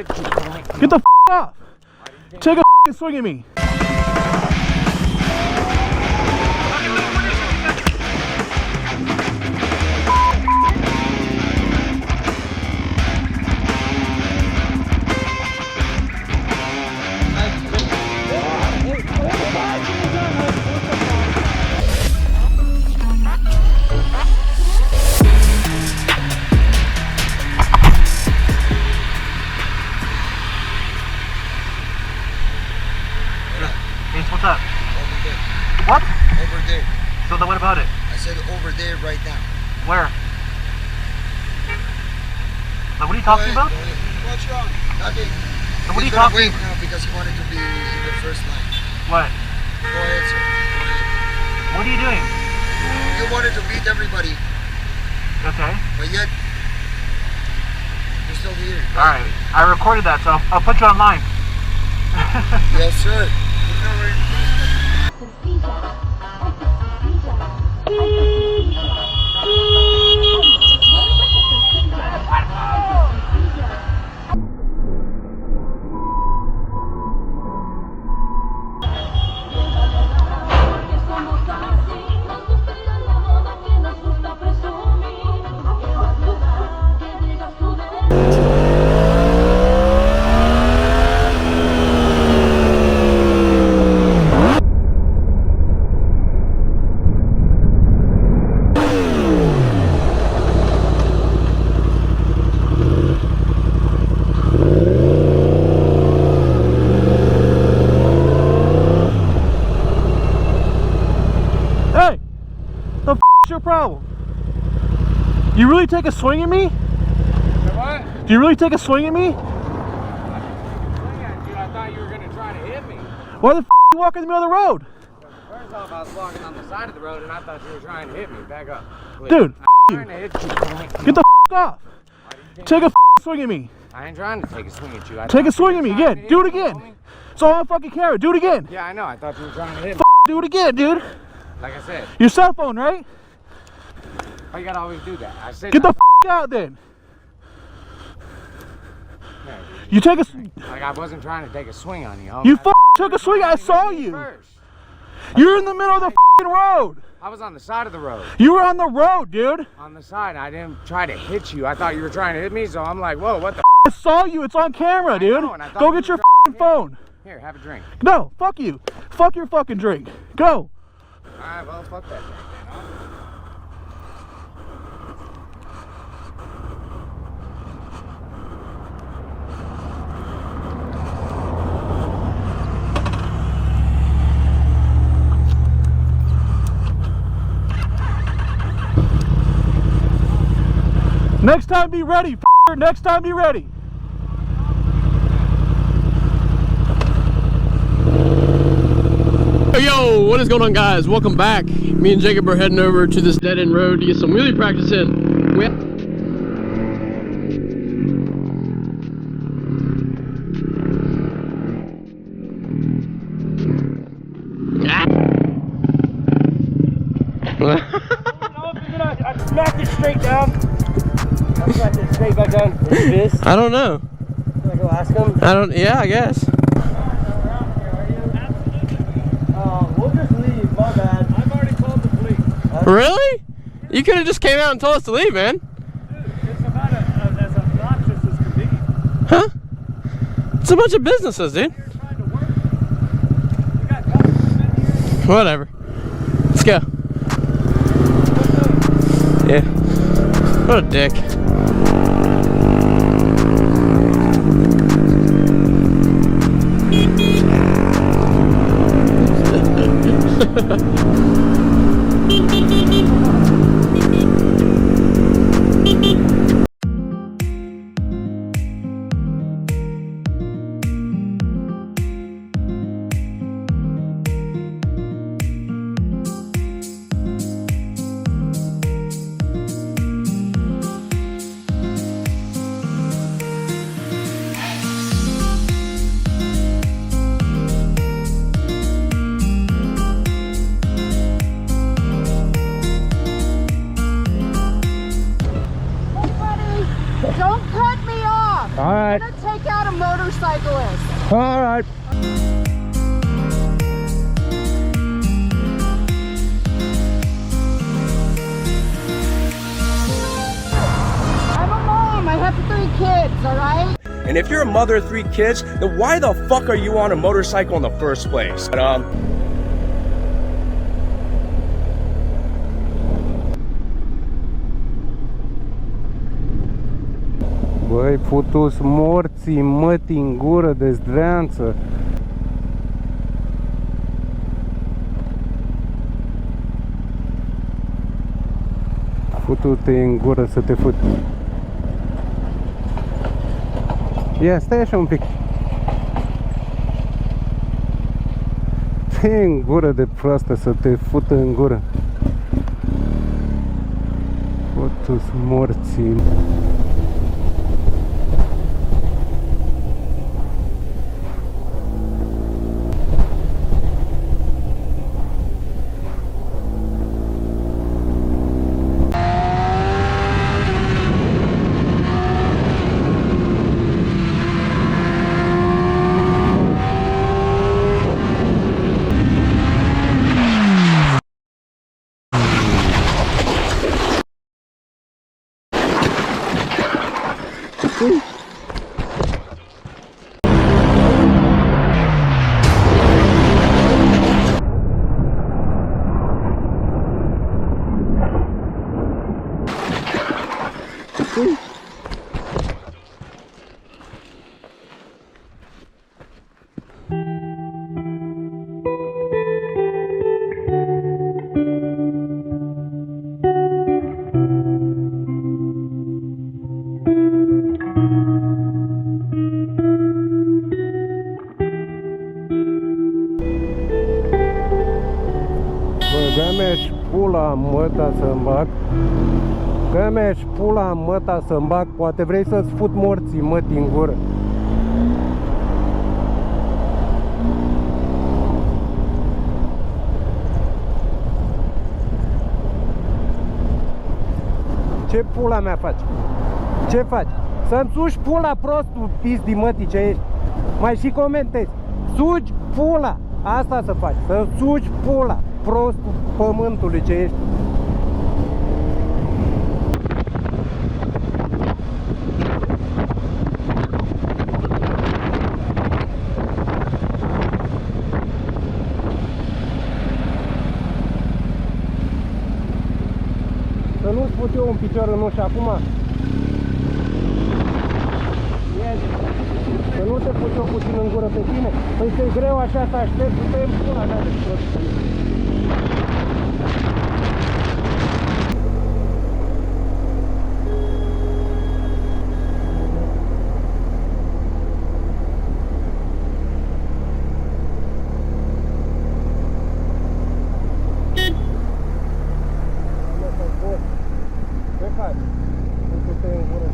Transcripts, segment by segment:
Get the f off. Take a f swing at me. What's up? Over there. What? Over there. So then what about it? I said over there right now. Where? Like, what are you talking about? What's wrong? Nothing. So what are you talking about? Now because he wanted to be in the first line. What? Go ahead, sir. Go ahead. What are you doing? You wanted to beat everybody. Okay. But yet, you're still here. Alright. I recorded that, so I'll put you online. Yes, sir. Hey, the f is your problem? You really take a swing at me? What? Do you really take a swing at me? I thought you were going to try to hit me. Why the f you walk in the middle of the road? First off, I was walking on the side of the road and I thought you were trying to hit me. Back up. Please. Dude, I'm trying to hit you. get the f off. Take a swing at me. I ain't trying to take a swing at you. Take a swing at me again. Do it again. It's all on fucking camera. Do it again. Yeah, I know. I thought you were trying to hit me. Do it again, dude. Like I said. Your cell phone, right? Why you gotta always do that? I said. Get the f out then. Yeah, You take a. like I wasn't trying to take a swing on you. Homie. You took a swing. I saw you. First. You're in the middle of the road. I was on the side of the road. You were on the road, dude. On the side. I didn't try to hit you. I thought you were trying to hit me, so I'm like, whoa, what the? I saw you. It's on camera, dude. know, and I thought Go you get your were phone. Here, have a drink. No, fuck you. Fuck your fucking drink. Go. Alright, well, fuck that drink then, huh? Next time be ready, f***er. Next time be ready. Yo, what is going on, guys? Welcome back. Me and Jacob are heading over to this dead-end road to get some wheelie practice in. I smacked it straight down. I smacked it straight back down. This. I don't know. Can I go ask him? Yeah, I guess. We'll just leave. My bad. I've already called the police. Really? You could have just came out and told us to leave, man. Dude, it's about as obnoxious as can be. Huh? It's a bunch of businesses, dude. You're trying to work. We got customers in here. Whatever. Let's go. Yeah. What a dick. right. I'm gonna take out a motorcyclist. All right. I'm a mom. I have 3 kids, all right? And if you're a mother of 3 kids, then why the fuck are you on a motorcycle in the first place? But, Băi, putu-s morții mătii în gură de zdreanță. Futu-te în gură să te fut. Ia, stai așa un pic. Te în gură de proastă să te fută în gură. Futu-s morții. Gămeș pula măta să-mi bag. Gămeș pula măta să-mi bag. Poate vrei să-ți fut morții mătii în gură. Ce pula mea faci? Ce faci? Să-mi sugi pula, prostul pizdi mătii ce ești. Mai și comentezi. Sugi pula. Asta să faci. Să-mi sugi pula, prostul pământului ce ești. Să nu-ți put eu un picior în ușă acum. Să nu te put eu puțin în gură pe tine. Păi ți-e greu așa să aștept, să te-i în pula mea de tot. Ce faci? Nu te-i în gură.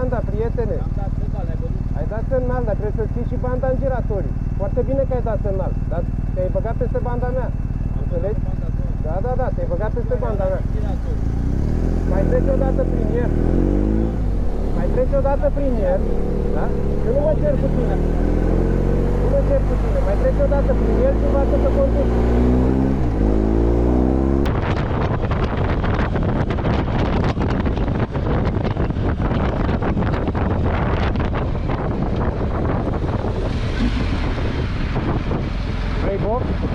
Banda, prietene. Ai dat semnal, dar trebuie să ții și banda în giratoriu. Foarte bine că ai dat semnal, dar te-ai băgat peste banda mea. Înțelegi? Da, da, da, te-ai băgat peste banda mea. Mai treci o dată prin el. Mai treci o dată prin el, da? Că nu mă cer cu tine. Nu mă cer cu tine. Mai treci o dată prin el și învață să conduci.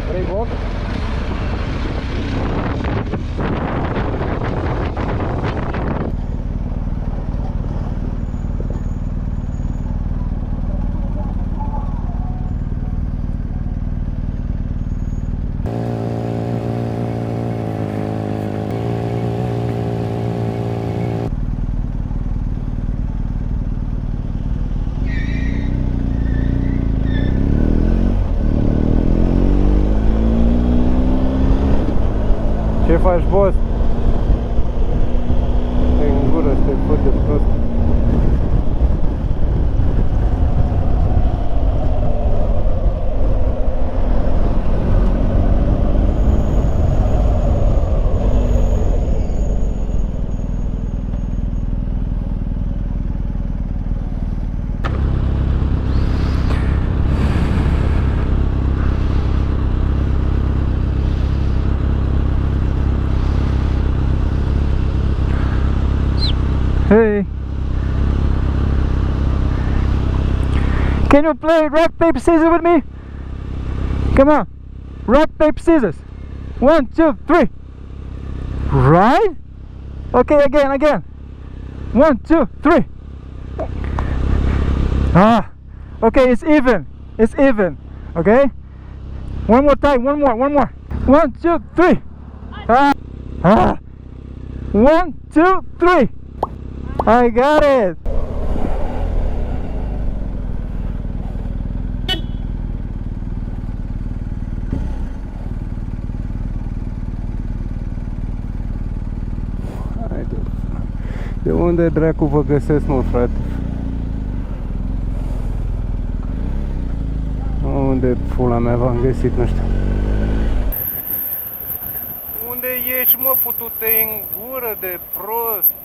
Vrei box? Ce faci, boss? Hey. Can you play rock, paper, scissors with me? Come on. Rock, paper, scissors. 1, 2, 3. Right? Okay, again. 1, 2, 3. Ah. Okay, it's even. Okay? One more time, one more. 1, 2, 3. Ah. 1, 2, 3. I got it. De unde dracu vă găsesc, mă, frate? Unde pula mea v-am găsit, nu știu. Unde ești, mă, futute în gură de prost?